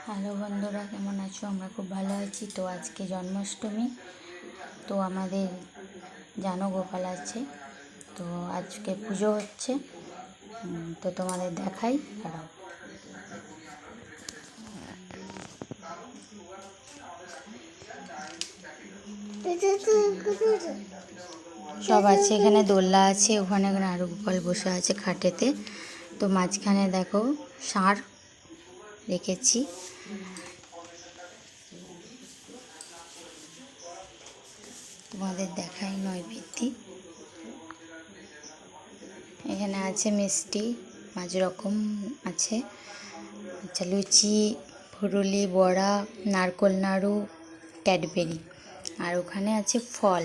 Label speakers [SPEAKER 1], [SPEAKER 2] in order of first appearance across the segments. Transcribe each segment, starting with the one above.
[SPEAKER 1] Hello বন্ধুরা, কেমন আছো? আমরা খুব ভালো আছি। তো আজকে জন্মাষ্টমী, তো আমাদের জানো গোপাল আছে, তো আজকে পুজো হচ্ছে। তো তোমাদের দেখাই। দাঁড়াও, সব আছে এখানে, দোলনা আছে, ওখানে নারু গোপাল বসে আছে খাটেতে। তো মাঝখানে দেখো ষাঁড় রেখেছি। তোমাদের দেখাই নৈবেদ্য। এখানে আছে মিষ্টি 5 রকম আছে। আচ্ছা, লুচি, ফুরুলি, বড়া, নারকোল নাড়ু, ক্যাডবেরি, আর ওখানে আছে ফল।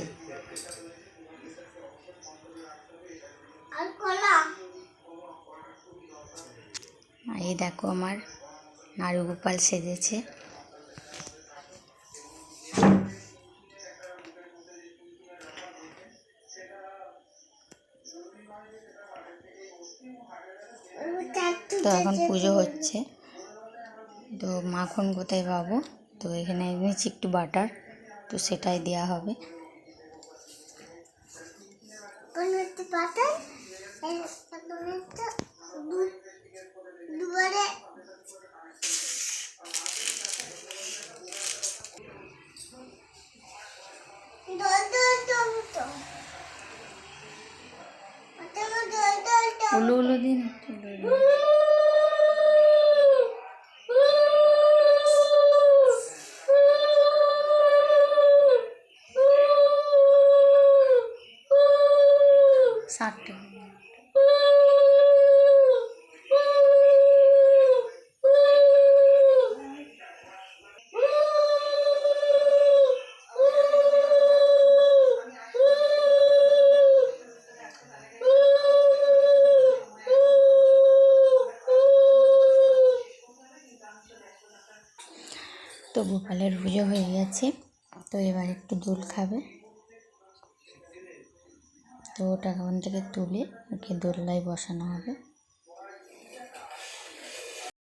[SPEAKER 1] এই দেখো আমার নাড়ু গোপাল সেজেছে। তো এখন পুজো হচ্ছে, তো মাখন কোথায় পাবো? তো এখানে নিচে একটু বাটার, তো সেটাই দেওয়া হবে। উলো উলো দিন, ষাটটা। তো গোপালের পুজো হয়ে গেছে, তো এবার একটু দোল খাবে। তো ওটা ওখান থেকে তুলে ওকে দোলনায় বসানো হবে।